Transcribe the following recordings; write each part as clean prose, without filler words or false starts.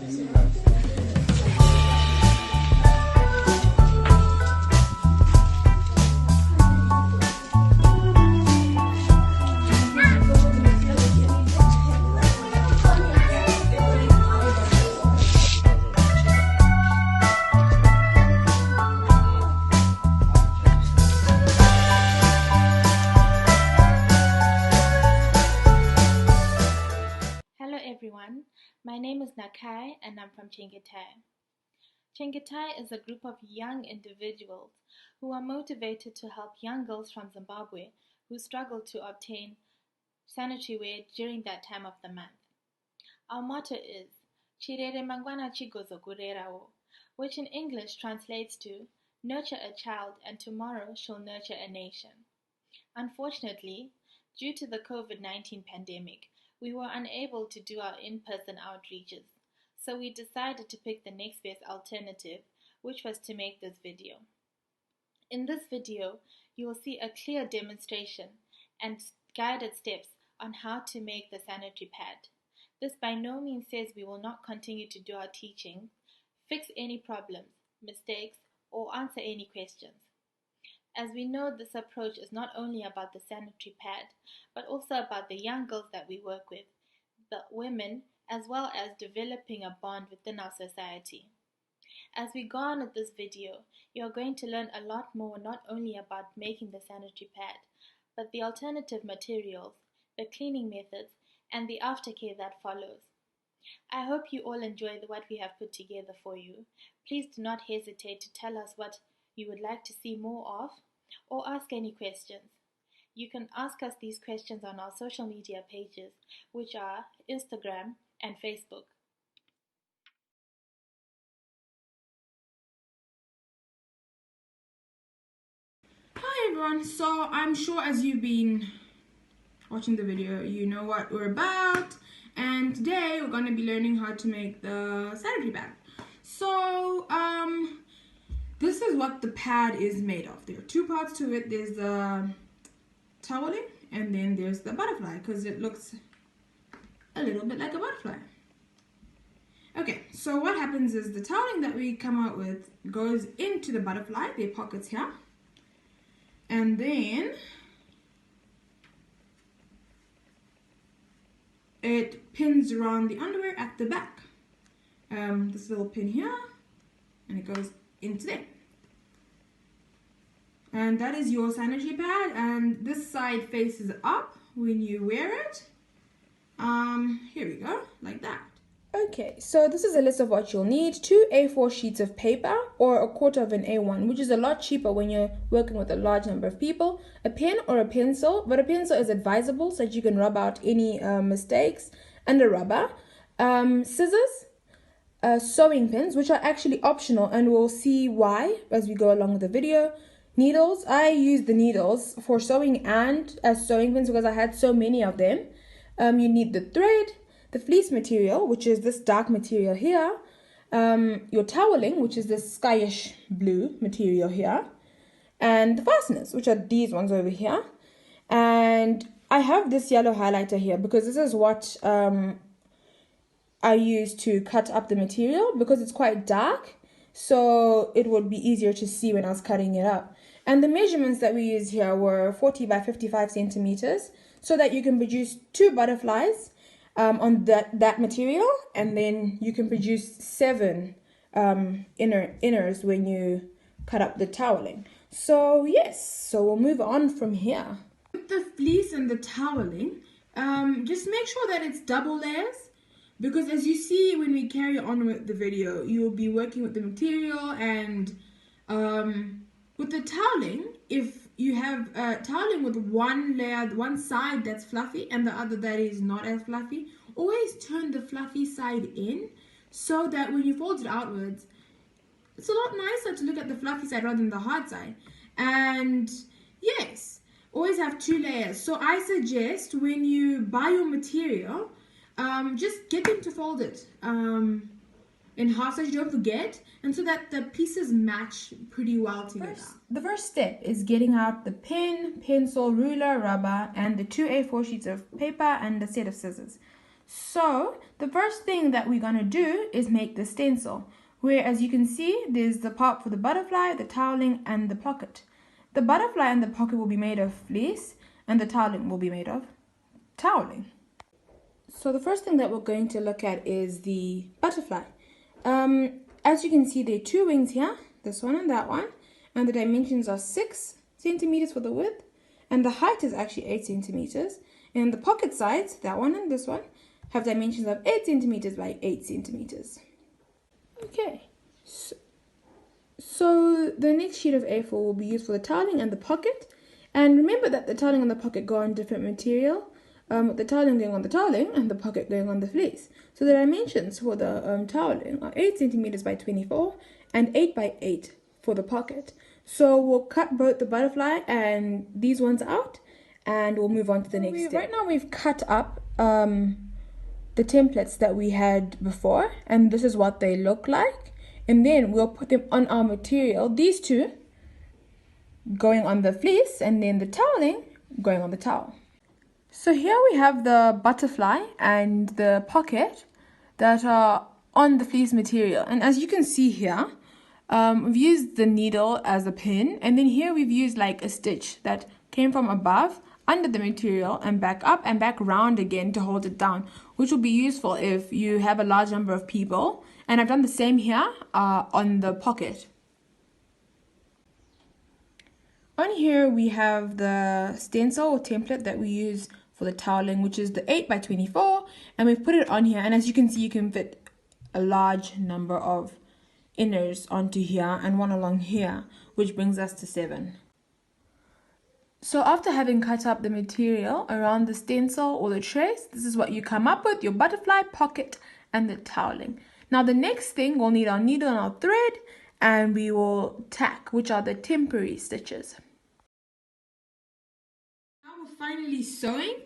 Hello everyone, my name is Nakai and I'm from Chengetai. Chengetai is a group of young individuals who are motivated to help young girls from Zimbabwe who struggle to obtain sanitary wear during that time of the month. Our motto is Chirere mangwana chigozo kurerawo, which in English translates to nurture a child and tomorrow shall nurture a nation. Unfortunately, due to the COVID-19 pandemic, we were unable to do our in-person outreaches, so we decided to pick the next best alternative, which was to make this video. In this video, you will see a clear demonstration and guided steps on how to make the sanitary pad. This by no means says we will not continue to do our teaching, fix any problems, mistakes, or answer any questions. As we know, this approach is not only about the sanitary pad, but also about the young girls that we work with, the women, as well as developing a bond within our society. As we go on with this video, you are going to learn a lot more not only about making the sanitary pad, but the alternative materials, the cleaning methods, and the aftercare that follows. I hope you all enjoy what we have put together for you. Please do not hesitate to tell us what you would like to see more of, or ask any questions. You can ask us these questions on our social media pages, which are Instagram and Facebook. Hi everyone, so I'm sure as you've been watching the video, you know what we're about, and today we're going to be learning how to make the sanitary pad. So this is what the pad is made of. There are two parts to it. There's the toweling and then there's the butterfly, because it looks a little bit like a butterfly. Okay, so what happens is the toweling that we come out with goes into the butterfly, there are pockets here, and then it pins around the underwear at the back. This little pin here, and it goes into there. And that is your sanitary pad, and this side faces up when you wear it. Here we go, like that. Okay, so this is a list of what you'll need. 2 A4 sheets of paper or a quarter of an A1, which is a lot cheaper when you're working with a large number of people. A pen or a pencil, but a pencil is advisable so that you can rub out any mistakes. And a rubber. Scissors. Sewing pins, which are actually optional, and we'll see why as we go along with the video. Needles. I use the needles for sewing and as sewing pins because I had so many of them. You need the thread, the fleece material, which is this dark material here, your toweling, which is this skyish blue material here, and the fasteners, which are these ones over here. And I have this yellow highlighter here because this is what I use to cut up the material because it's quite dark, so it would be easier to see when I was cutting it up. And the measurements that we used here were 40 by 55 centimeters, so that you can produce 2 butterflies on that material, and then you can produce 7 inners when you cut up the toweling. So yes, so we'll move on from here. With the fleece and the toweling, just make sure that it's double layers, because as you see when we carry on with the video, you'll be working with the material, and with the toweling, if you have toweling with one layer, one side that's fluffy and the other that is not as fluffy, always turn the fluffy side in so that when you fold it outwards, it's a lot nicer to look at the fluffy side rather than the hard side. And yes, always have 2 layers. So I suggest when you buy your material, just get them to fold it in half so you don't forget, and so that the pieces match pretty well together. The first step is getting out the pen, pencil, ruler, rubber, and the 2 A4 sheets of paper and a set of scissors. So the first thing that we're going to do is make the stencil, where as you can see there's the part for the butterfly, the toweling and the pocket. The butterfly and the pocket will be made of fleece and the toweling will be made of toweling. So the first thing that we're going to look at is the butterfly. As you can see, there are two wings here, this one and that one, and the dimensions are 6 centimeters for the width, and the height is actually 8 centimeters. And the pocket sides, that one and this one, have dimensions of 8 centimeters by 8 centimeters. Okay, so the next sheet of A4 will be used for the toweling and the pocket. And remember that the toweling and the pocket go on different material. With the toweling going on the toweling and the pocket going on the fleece. So the dimensions for the toweling are 8 centimeters by 24 and 8 by 8 for the pocket. So we'll cut both the butterfly and these ones out and we'll move on to the next step. Right now we've cut up the templates that we had before, and this is what they look like. And then we'll put them on our material, these two going on the fleece and then the toweling going on the towel. So here we have the butterfly and the pocket that are on the fleece material. And as you can see here, we've used the needle as a pin. And then here we've used like a stitch that came from above, under the material and back up and back round again to hold it down, which will be useful if you have a large number of people. And I've done the same here on the pocket. On here we have the stencil or template that we use for the toweling, which is the 8 by 24, and we've put it on here, and as you can see you can fit a large number of inners onto here and one along here, which brings us to 7. So after having cut up the material around the stencil or the trace, this is what you come up with: your butterfly, pocket and the toweling. Now the next thing, we'll need our needle and our thread, and we will tack, which are the temporary stitches. Now we're finally sewing,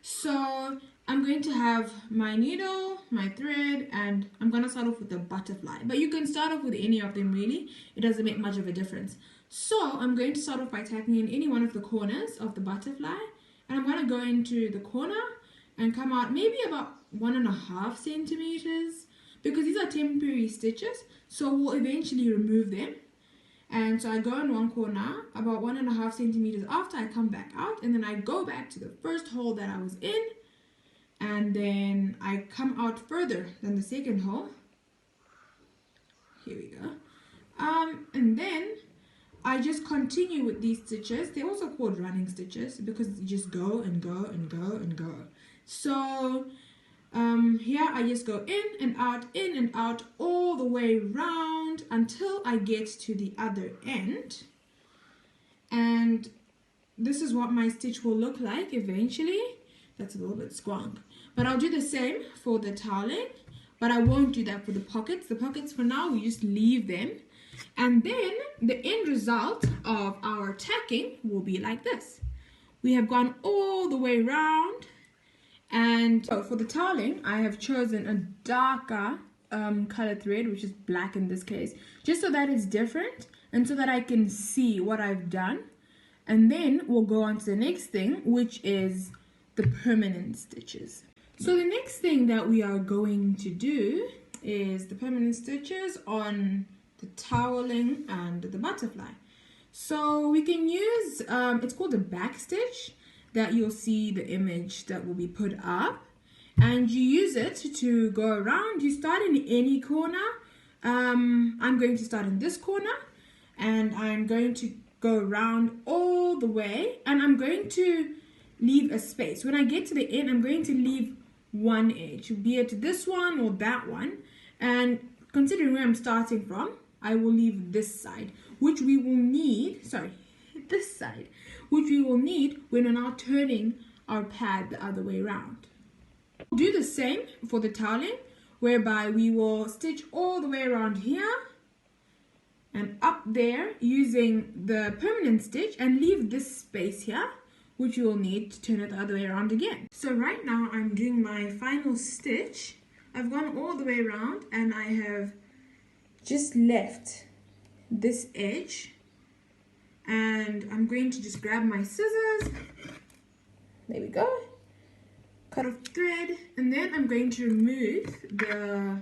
so I'm going to have my needle, my thread, and I'm going to start off with the butterfly. But you can start off with any of them really, it doesn't make much of a difference. So I'm going to start off by tacking in any one of the corners of the butterfly, and I'm going to go into the corner and come out maybe about 1.5 centimeters, because these are temporary stitches, so we'll eventually remove them. And so I go in one corner about 1.5 centimeters after I come back out, and then I go back to the first hole that I was in, and then I come out further than the second hole. Here we go. And then I just continue with these stitches. They're also called running stitches because you just go and go and go and go. So here I just go in and out all the way round until I get to the other end. And this is what my stitch will look like eventually. That's a little bit squonk. But I'll do the same for the toweling, but I won't do that for the pockets. The pockets for now, we just leave them. And then the end result of our tacking will be like this. We have gone all the way round. And so for the toweling, I have chosen a darker colored thread, which is black in this case, just so that it's different and so that I can see what I've done. And then we'll go on to the next thing, which is the permanent stitches. So the next thing that we are going to do is the permanent stitches on the toweling and the butterfly. So we can use, it's called a back stitch, that you'll see the image that will be put up, and you use it to go around. You start in any corner. I'm going to start in this corner, and I'm going to go around all the way, and I'm going to leave a space. When I get to the end, I'm going to leave one edge, be it this one or that one, and considering where I'm starting from, I will leave this side, which we will need, this side, which we will need when we're now turning our pad the other way around. We'll do the same for the toweling, whereby we will stitch all the way around here and up there using the permanent stitch and leave this space here, which you will need to turn it the other way around again. So right now I'm doing my final stitch. I've gone all the way around and I have just left this edge, and I'm going to just grab my scissors. There we go. cut off thread, and then I'm going to remove the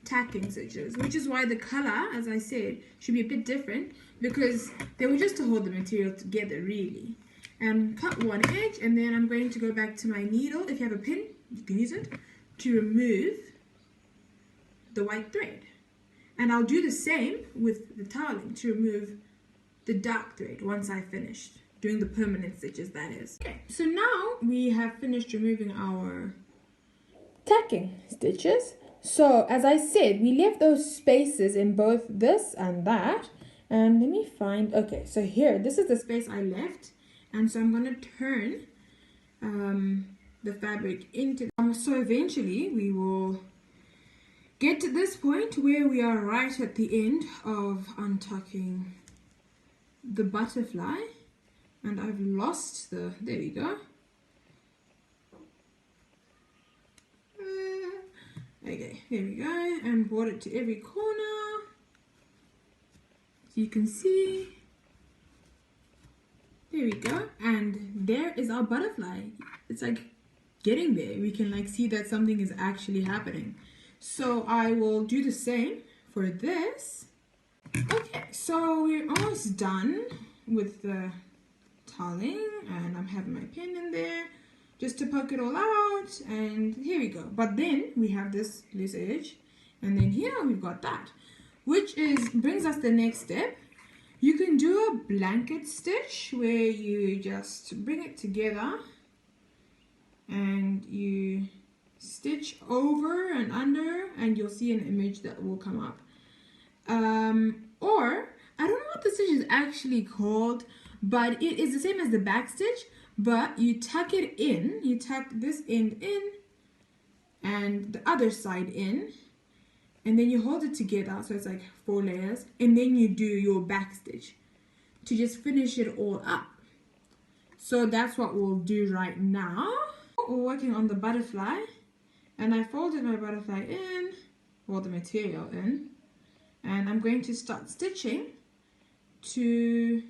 tacking stitches, which is why the color, as I said, should be a bit different, because they were just to hold the material together really. And cut one edge, and then I'm going to go back to my needle. If you have a pin, you can use it to remove the white thread. And I'll do the same with the toweling to remove the dark thread once I've finished doing the permanent stitches, that is. Okay, so now we have finished removing our tacking stitches. So as I said, we left those spaces in both this and that. And let me find, okay, so here, this is the space I left. And so I'm going to turn the fabric into, so eventually we will get to this point where we are right at the end of untucking the butterfly. And I've lost the, there we go. Okay, there we go, and brought it to every corner. So you can see. There we go, and there is our butterfly. It's like getting there. We can like see that something is actually happening. So I will do the same for this. Okay, so we're almost done with the toweling, and I'm having my pin in there just to poke it all out, and here we go. But then we have this loose edge, and then here we've got that, which is brings us the next step. You can do a blanket stitch where you just bring it together and you stitch over and under, and you'll see an image that will come up. Or I don't know what the stitch is actually called, but it is the same as the back stitch, but you tuck it in, you tuck this end in and the other side in, and then you hold it together, so it's like 4 layers, and then you do your back stitch to just finish it all up. So that's what we'll do right now. We're working on the butterfly, and I folded my butterfly in, or the material in, and I'm going to start stitching to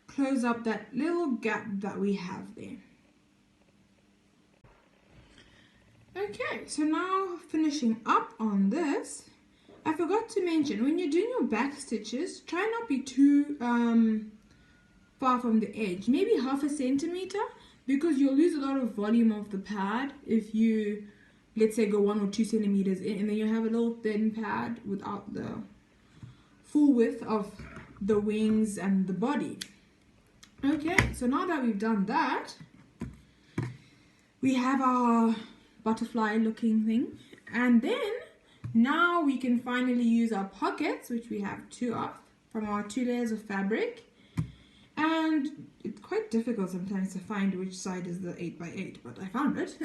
close up that little gap that we have there. Okay, so now finishing up on this, I forgot to mention, when you're doing your back stitches, try not be too far from the edge, maybe 1/2 centimeter, because you'll lose a lot of volume of the pad if you, let's say, go 1 or 2 centimeters in, and then you have a little thin pad without the full width of the wings and the body. Okay, so now that we've done that, we have our butterfly looking thing, and then now we can finally use our pockets, which we have 2 of from our 2 layers of fabric. And it's quite difficult sometimes to find which side is the 8x8, but I found it.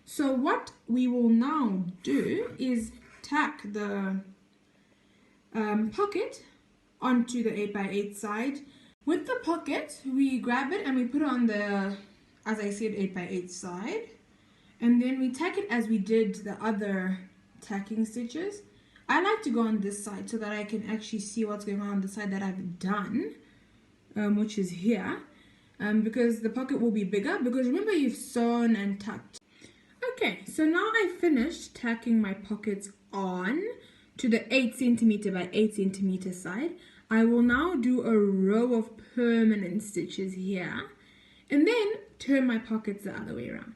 So what we will now do is tack the pocket onto the 8x8 side. With the pocket, we grab it and we put it on the, as I said, 8x8 side. And then we tack it as we did the other tacking stitches. I like to go on this side so that I can actually see what's going on the side that I've done, which is here, because the pocket will be bigger, because remember you've sewn and tucked. Okay, so now I finished tacking my pockets on to the 8 centimeter by 8 centimeter side. I will now do a row of permanent stitches here, and then turn my pockets the other way around.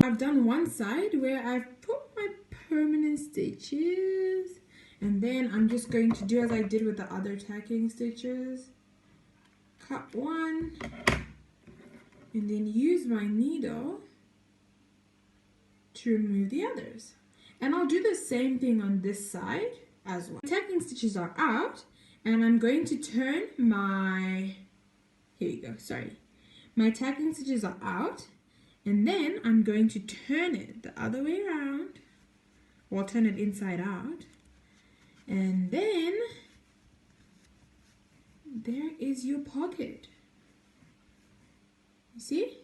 I've done one side where I've put my permanent stitches, and then I'm just going to do as I did with the other tacking stitches. Cut one, and then use my needle to remove the others. And I'll do the same thing on this side as well. Tacking stitches are out, and I'm going to turn my, here we go, sorry. My tacking stitches are out, and then I'm going to turn it the other way around, or turn it inside out, and then there is your pocket. You see?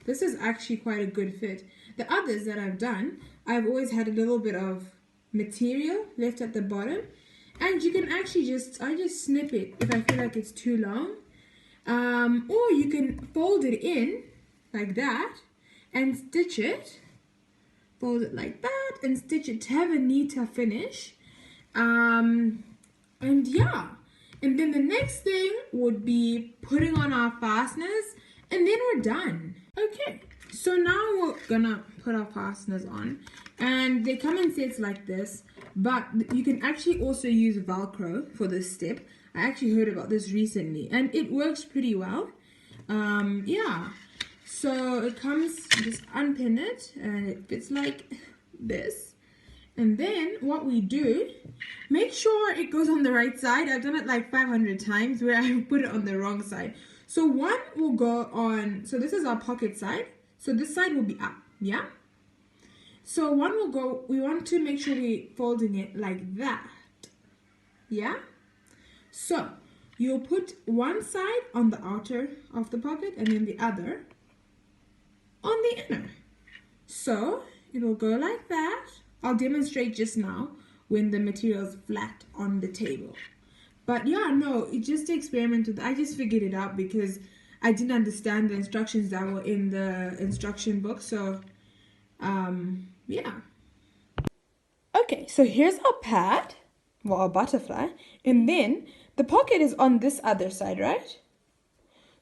This is actually quite a good fit. The others that I've done, I've always had a little bit of material left at the bottom, and you can actually I just snip it if I feel like it's too long. Or you can fold it in like that and stitch it. Fold it like that and stitch it to have a neater finish. And yeah, and then the next thing would be putting on our fasteners, and then we're done. Okay, so now we're gonna put our fasteners on, and they come in sets like this, but you can actually also use Velcro for this step. I actually heard about this recently, and it works pretty well. Yeah, so it comes, just unpin it, and it fits like this. And then what we do, make sure it goes on the right side. I've done it like 500 times where I put it on the wrong side. So one will go on, so this is our pocket side. So this side will be up, yeah? So one will go, we want to make sure we're folding it like that, yeah? So you'll put one side on the outer of the pocket and then the other on the inner. So it will go like that. I'll demonstrate just now when the material is flat on the table. But yeah, no, it just experiment with. I just figured it out because I didn't understand the instructions that were in the instruction book. So, yeah. Okay, so here's our pad, well, our butterfly, and then the pocket is on this other side, right?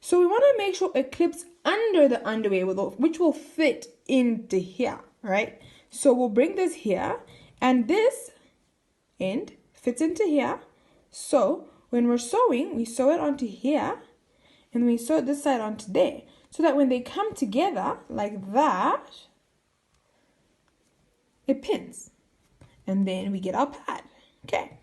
So we want to make sure it clips under the underwear, which will fit into here, right? So we'll bring this here, and this end fits into here. So when we're sewing, we sew it onto here, and we sew this side onto there, so that when they come together like that, it pins. And then we get our pad. Okay.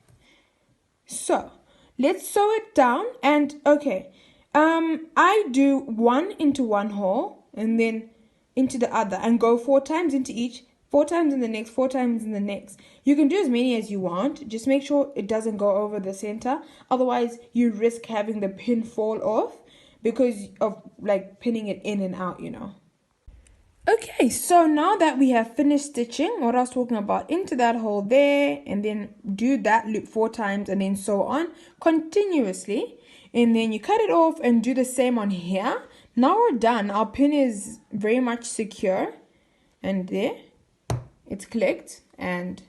So let's sew it down, and okay. I do one into one hole and then into the other and go 4 times into each, 4 times in the next, 4 times in the next. You can do as many as you want. Just make sure it doesn't go over the center. Otherwise, you risk having the pin fall off because of like pinning it in and out, you know. Okay, so now that we have finished stitching, what I was talking about, into that hole there, and then do that loop 4 times and then sew on continuously. And then you cut it off and do the same on here. Now we're done. Our pin is very much secure. And there, it's clicked. And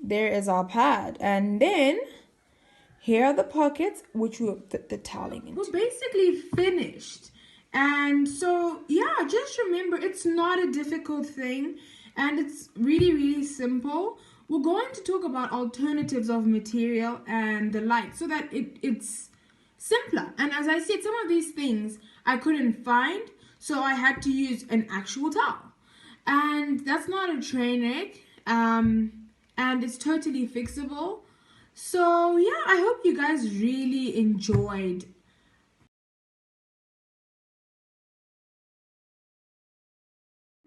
there is our pad. And then, here are the pockets, which we'll fit the toweling into. We're basically finished. And so, yeah, just remember, it's not a difficult thing. And it's really, really simple. We're going to talk about alternatives of material and the like so that it's simpler. And as I said, some of these things I couldn't find, so I had to use an actual towel. And that's not a train wreck, and it's totally fixable. So yeah, I hope you guys really enjoyed.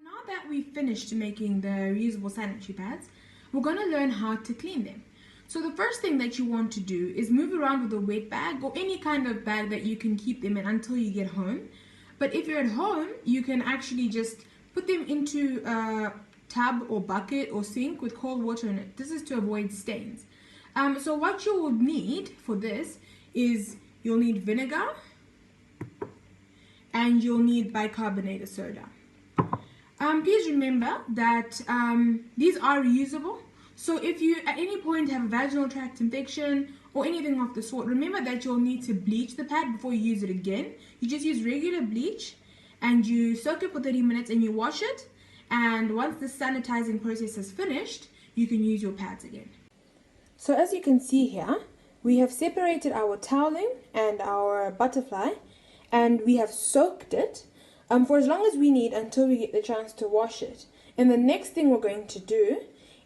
Now that we've finished making the reusable sanitary pads, we're going to learn how to clean them. So the first thing that you want to do is move around with a wet bag or any kind of bag that you can keep them in until you get home. But if you're at home, you can actually just put them into a tub or bucket or sink with cold water in it. This is to avoid stains. So what you will need for this is you'll need vinegar and you'll need bicarbonate of soda. Please remember that these are reusable. So if you at any point have a vaginal tract infection or anything of the sort, remember that you'll need to bleach the pad before you use it again. You just use regular bleach and you soak it for 30 minutes and you wash it. And once the sanitizing process is finished, you can use your pads again. So as you can see here, we have separated our toweling and our butterfly, and we have soaked it for as long as we need until we get the chance to wash it. And the next thing we're going to do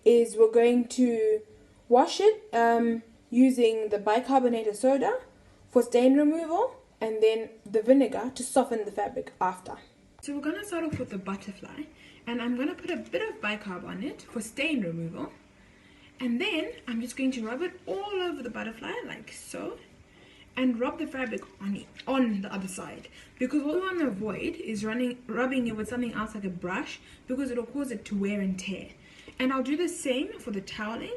is we're going to wash it using the bicarbonate of soda for stain removal and then the vinegar to soften the fabric after. So we're going to start off with the butterfly, and I'm going to put a bit of bicarb on it for stain removal. And then I'm just going to rub it all over the butterfly like so, and rub the fabric on the other side, because what we want to avoid is rubbing it with something else like a brush, because it'll cause it to wear and tear. And I'll do the same for the toweling.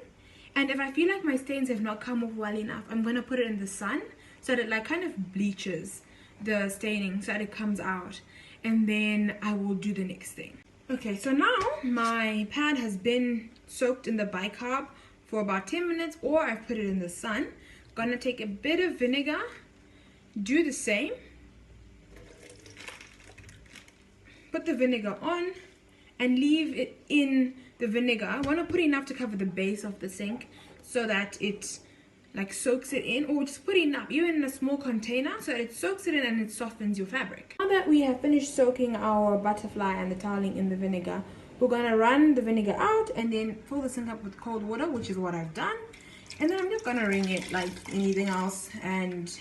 And if I feel like my stains have not come off well enough, I'm going to put it in the sun so that it like kind of bleaches the staining so that it comes out, and then I will do the next thing. Okay, so now my pad has been soaked in the bicarb for about 10 minutes, or I've put it in the sun. Gonna take a bit of vinegar, do the same, put the vinegar on and leave it in the vinegar. I want to put enough to cover the base of the sink so that it like soaks it in, or just put enough, even in a small container, so that it soaks it in and it softens your fabric. Now that we have finished soaking our butterfly and the toweling in the vinegar, we're gonna run the vinegar out and then fill the sink up with cold water, which is what I've done. And then I'm just gonna wring it like anything else and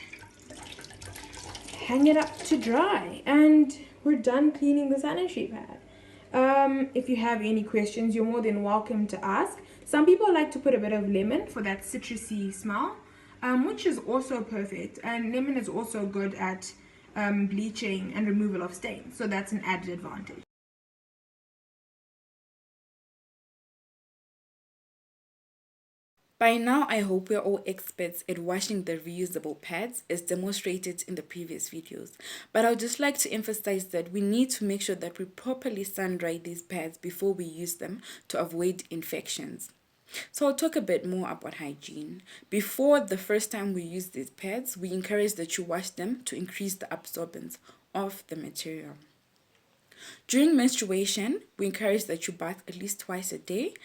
hang it up to dry. And we're done cleaning the sanitary pad. If you have any questions, you're more than welcome to ask. Some people like to put a bit of lemon for that citrusy smell, which is also perfect. And lemon is also good at bleaching and removal of stains, so that's an added advantage. By now, I hope we're all experts at washing the reusable pads as demonstrated in the previous videos. But I would just like to emphasize that we need to make sure that we properly sun dry these pads before we use them to avoid infections. So I'll talk a bit more about hygiene. Before the first time we use these pads, we encourage that you wash them to increase the absorbance of the material. During menstruation, we encourage that you bath at least twice a day,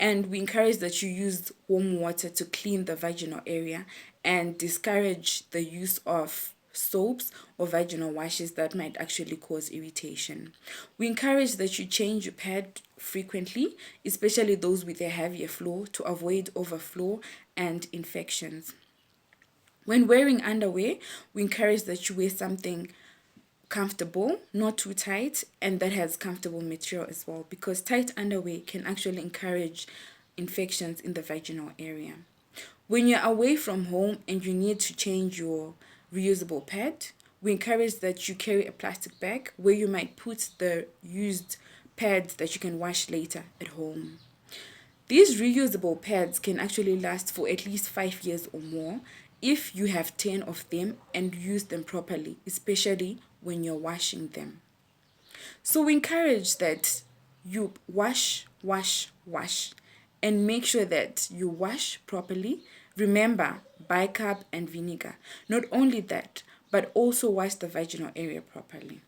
and we encourage that you use warm water to clean the vaginal area and discourage the use of soaps or vaginal washes that might actually cause irritation. We encourage that you change your pad frequently, especially those with a heavier flow, to avoid overflow and infections. When wearing underwear, we encourage that you wear something comfortable, not too tight, and that has comfortable material as well, because tight underwear can actually encourage infections in the vaginal area. When you're away from home and you need to change your reusable pad, we encourage that you carry a plastic bag where you might put the used pads that you can wash later at home. These reusable pads can actually last for at least 5 years or more if you have 10 of them and use them properly, especially when you're washing them. So we encourage that you wash, and make sure that you wash properly. Remember, bicarb and vinegar. Not only that, but also wash the vaginal area properly.